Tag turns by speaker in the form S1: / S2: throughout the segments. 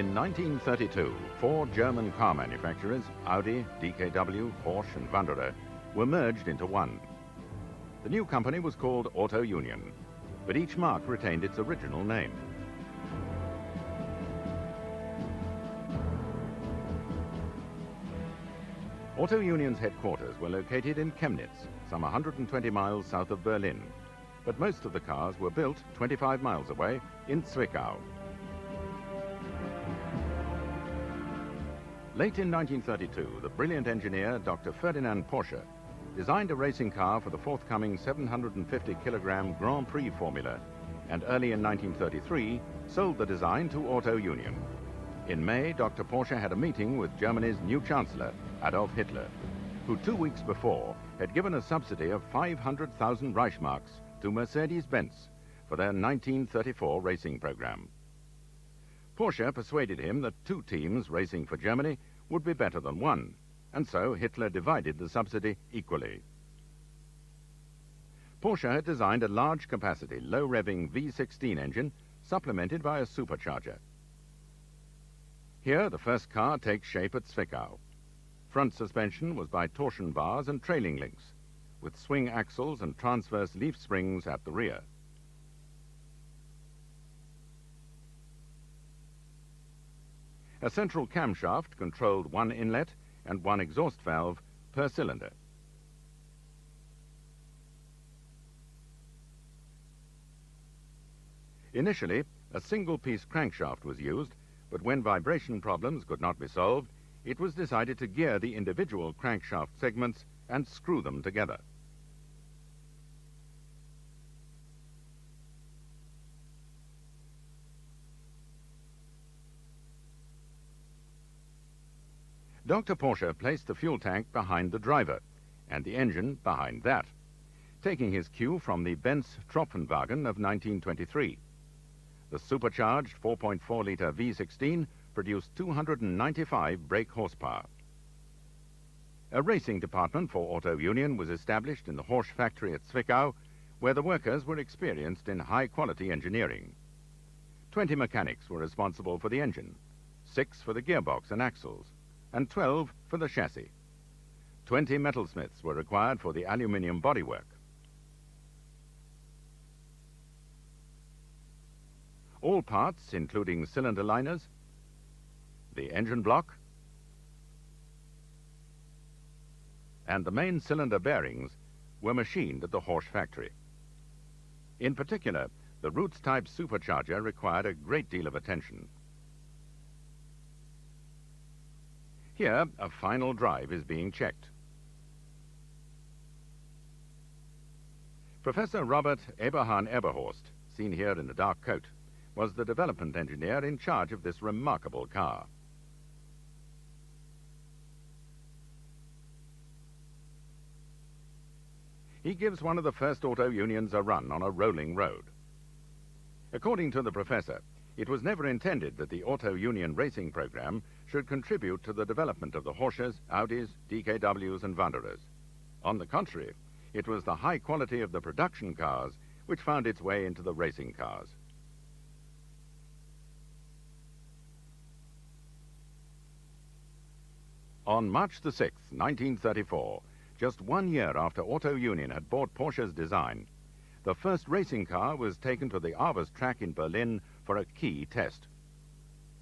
S1: In 1932, four German car manufacturers, Audi, DKW, Porsche and Wanderer, were merged into one. The new company was called Auto Union, but each marque retained its original name. Auto Union's headquarters were located in Chemnitz, some 120 miles south of Berlin, but most of the cars were built 25 miles away in Zwickau. Late in 1932, the brilliant engineer Dr. Ferdinand Porsche designed a racing car for the forthcoming 750-kilogram Grand Prix formula, and early in 1933 sold the design to Auto Union. In May, Dr. Porsche had a meeting with Germany's new Chancellor, Adolf Hitler, who 2 weeks before had given a subsidy of 500,000 Reichsmarks to Mercedes-Benz for their 1934 racing program. Porsche persuaded him that two teams racing for Germany would be better than one, and so Hitler divided the subsidy equally. Porsche had designed a large-capacity, low-revving V16 engine supplemented by a supercharger. Here, the first car takes shape at Zwickau. Front suspension was by torsion bars and trailing links, with swing axles and transverse leaf springs at the rear. A central camshaft controlled one inlet and one exhaust valve per cylinder. Initially, a single-piece crankshaft was used, but when vibration problems could not be solved, it was decided to gear the individual crankshaft segments and screw them together. Dr. Porsche placed the fuel tank behind the driver and the engine behind that, taking his cue from the Benz Tropfenwagen of 1923. The supercharged 4.4-litre V16 produced 295 brake horsepower. A racing department for Auto Union was established in the Horsch factory at Zwickau, where the workers were experienced in high-quality engineering. 20 mechanics were responsible for the engine, 6 for the gearbox and axles, and 12 for the chassis. 20 metalsmiths were required for the aluminium bodywork. All parts, including cylinder liners, the engine block, and the main cylinder bearings, were machined at the Horsch factory. In particular, the Roots-type supercharger required a great deal of attention. Here, a final drive is being checked. Professor Robert Eberhahn-Eberhorst, seen here in the dark coat, was the development engineer in charge of this remarkable car. He gives one of the first Auto Unions a run on a rolling road. According to the professor, it was never intended that the Auto Union racing program should contribute to the development of the Porsches, Audis, DKWs and Wanderers. On the contrary, it was the high quality of the production cars which found its way into the racing cars. On March the 6th, 1934, just 1 year after Auto Union had bought Porsche's design, the first racing car was taken to the Avers track in Berlin for a key test.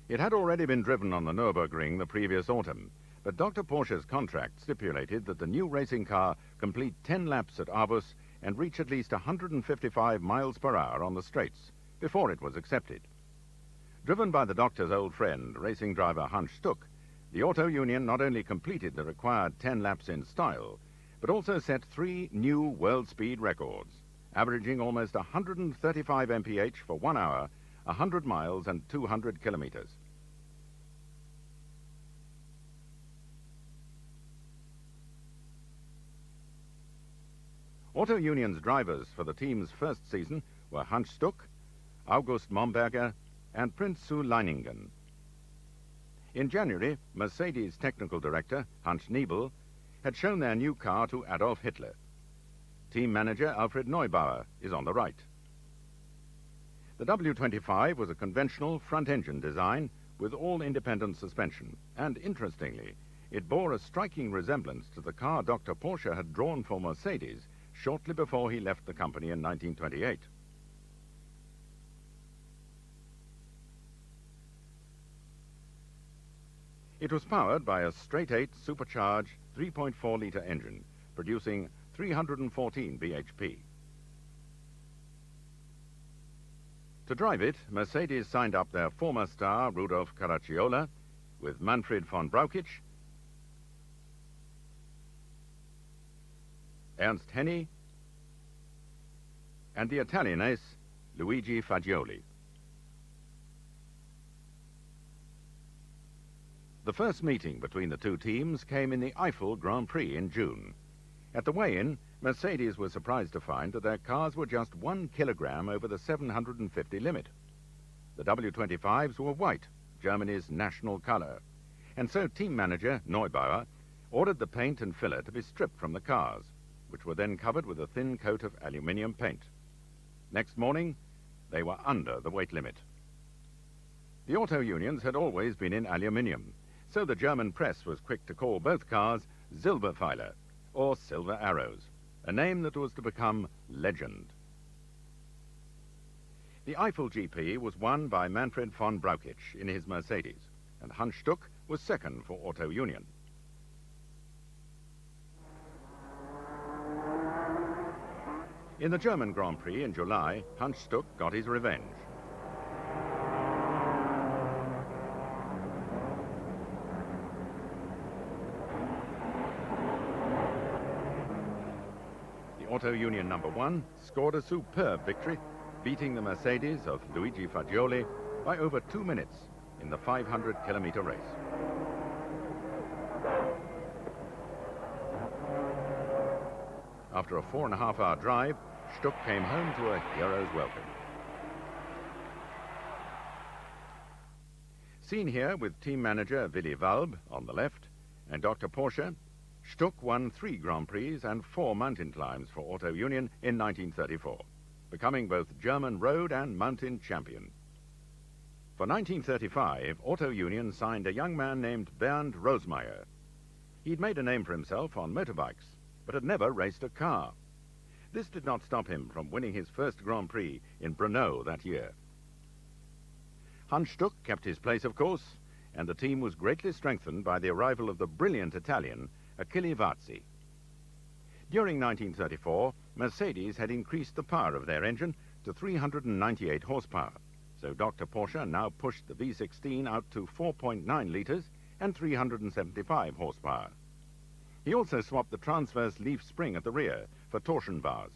S1: It had already been driven on the Nürburgring the previous autumn, but Dr. Porsche's contract stipulated that the new racing car complete 10 laps at Avus and reach at least 155 miles per hour on the straights before it was accepted. Driven by the doctor's old friend, racing driver Hans Stuck, the Auto Union not only completed the required 10 laps in style, but also set 3 new world speed records, averaging almost 135 mph for 1 hour, 100 miles and 200 kilometers. Auto Union's drivers for the team's first season were Hans Stuck, August Momberger and Prinz zu Leiningen. In January, Mercedes technical director Hans Niebel had shown their new car to Adolf Hitler. Team manager Alfred Neubauer is on the right. The W25 was a conventional front-engine design with all-independent suspension, and interestingly, it bore a striking resemblance to the car Dr. Porsche had drawn for Mercedes shortly before he left the company in 1928. It was powered by a straight-8 supercharged 3.4-litre engine, producing 314 bhp. To drive it, Mercedes signed up their former star, Rudolf Caracciola, with Manfred von Brauchitsch, Ernst Henny, and the Italian ace, Luigi Fagioli. The first meeting between the two teams came in the Eifel Grand Prix in June. At the weigh-in, Mercedes was surprised to find that their cars were just 1 kilogram over the 750 limit. The W25s were white, Germany's national color, and so team manager Neubauer ordered the paint and filler to be stripped from the cars, which were then covered with a thin coat of aluminium paint. Next morning, they were under the weight limit. The auto unions had always been in aluminium, so the German press was quick to call both cars Silberpfeiler, or Silver Arrows, a name that was to become legend. The Eifel GP was won by Manfred von Brauchitsch in his Mercedes, and Hans Stuck was second for Auto Union. In the German Grand Prix in July, Hans Stuck got his revenge. Auto Union number 1 scored a superb victory, beating the Mercedes of Luigi Fagioli by over 2 minutes in the 500-kilometer race. After a 4.5-hour drive, Stuck came home to a hero's welcome. Seen here with team manager Willy Walb on the left and Dr. Porsche, Stuck won 3 Grand Prix and 4 mountain climbs for Auto Union in 1934, becoming both German road and mountain champion. For 1935, Auto Union signed a young man named Bernd Rosemeyer. He'd made a name for himself on motorbikes, but had never raced a car. This did not stop him from winning his first Grand Prix in Brno that year. Hans Stuck kept his place, of course, and the team was greatly strengthened by the arrival of the brilliant Italian Achille Varzi. During 1934, Mercedes had increased the power of their engine to 398 horsepower, so Dr. Porsche now pushed the V16 out to 4.9 litres and 375 horsepower. He also swapped the transverse leaf spring at the rear for torsion bars.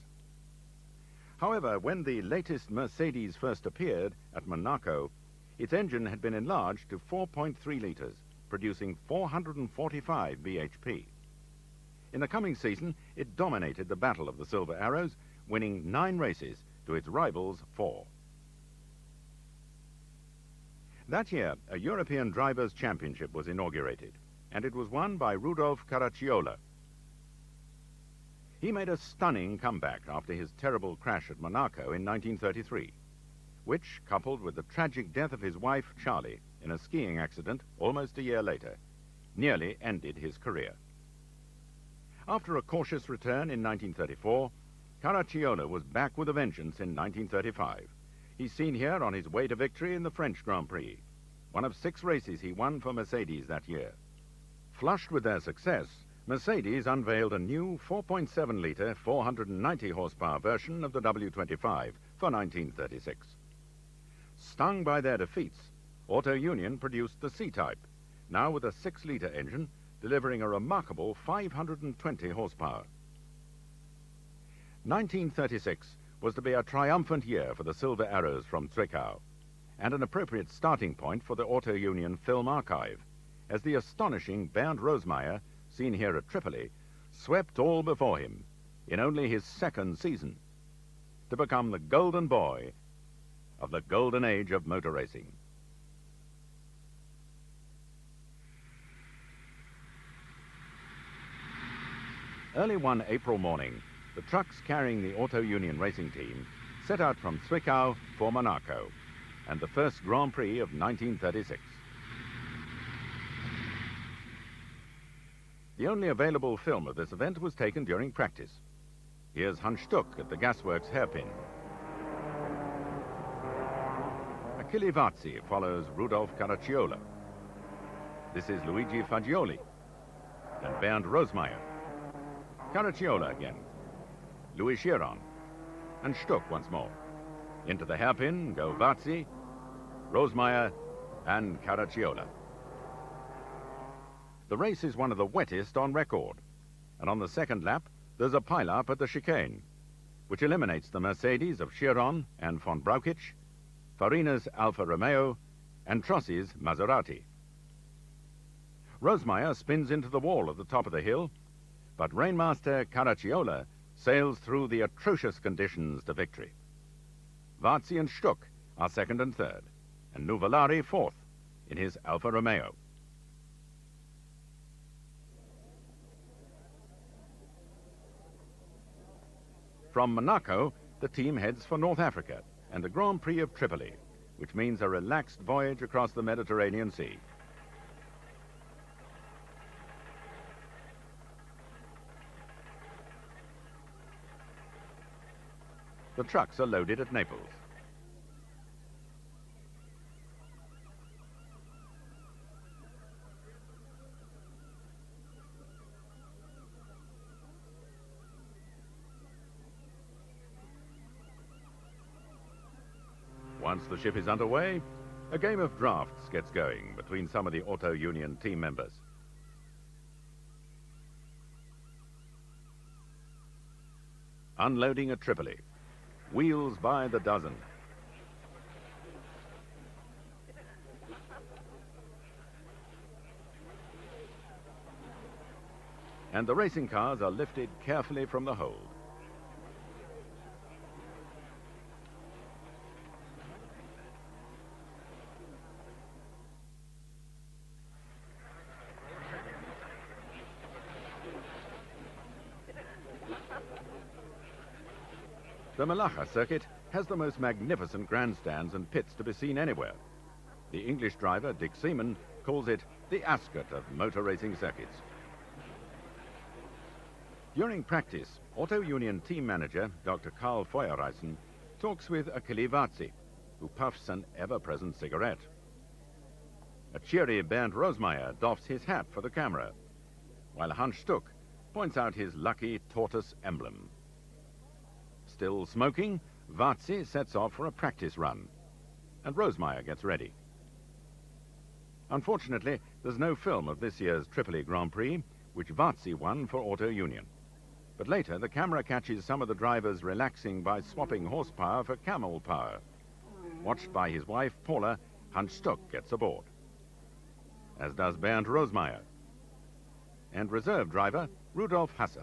S1: However, when the latest Mercedes first appeared at Monaco, its engine had been enlarged to 4.3 litres, producing 445 bhp. In the coming season, it dominated the battle of the Silver Arrows, winning 9 races to its rivals' 4. That year, a European Drivers' Championship was inaugurated, and it was won by Rudolf Caracciola. He made a stunning comeback after his terrible crash at Monaco in 1933, which, coupled with the tragic death of his wife, Charlie, in a skiing accident almost a year later, nearly ended his career. After a cautious return in 1934, Caracciola was back with a vengeance in 1935. He's seen here on his way to victory in the French Grand Prix, one of 6 races he won for Mercedes that year. Flushed with their success, Mercedes unveiled a new 4.7-litre, 490-horsepower version of the W25 for 1936. Stung by their defeats, Auto Union produced the C-Type, now with a 6-litre engine, delivering a remarkable 520 horsepower. 1936 was to be a triumphant year for the Silver Arrows from Zwickau, and an appropriate starting point for the Auto Union film archive, as the astonishing Bernd Rosemeyer, seen here at Tripoli, swept all before him in only his 2nd season, to become the golden boy of the golden age of motor racing. Early one April morning, the trucks carrying the Auto Union racing team set out from Zwickau for Monaco, and the first Grand Prix of 1936. The only available film of this event was taken during practice. Here's Hans Stuck at the gasworks hairpin. Achille Varzi follows Rudolf Caracciola. This is Luigi Fagioli and Bernd Rosemeyer. Caracciola again, Louis Chiron, and Stuck once more. Into the hairpin go Varzi, Rosemeyer, and Caracciola. The race is one of the wettest on record, and on the second lap, there's a pile-up at the chicane, which eliminates the Mercedes of Chiron and von Brauchitsch, Farina's Alfa Romeo, and Trossi's Maserati. Rosemeyer spins into the wall at the top of the hill, but Rainmaster Caracciola sails through the atrocious conditions to victory. Varzi and Stuck are second and third, and Nuvolari fourth in his Alfa Romeo. From Monaco, the team heads for North Africa and the Grand Prix of Tripoli, which means a relaxed voyage across the Mediterranean Sea. The trucks are loaded at Naples. Once the ship is underway, a game of drafts gets going between some of the Auto Union team members. Unloading at Tripoli. Wheels by the dozen. And the racing cars are lifted carefully from the hold. The Malaga circuit has the most magnificent grandstands and pits to be seen anywhere. The English driver, Dick Seaman, calls it the Ascot of motor racing circuits. During practice, Auto Union team manager, Dr. Karl Feuerreisen, talks with Achille Varzi, who puffs an ever-present cigarette. A cheery Bernd Rosemeyer doffs his hat for the camera, while Hans Stuck points out his lucky tortoise emblem. Still smoking, Varzi sets off for a practice run, and Rosemeyer gets ready. Unfortunately, there's no film of this year's Tripoli Grand Prix, which Varzi won for Auto Union. But later, the camera catches some of the drivers relaxing by swapping horsepower for camel power. Watched by his wife, Paula, Hans Stuck gets aboard, as does Bernd Rosemeyer, and reserve driver Rudolf Hasse.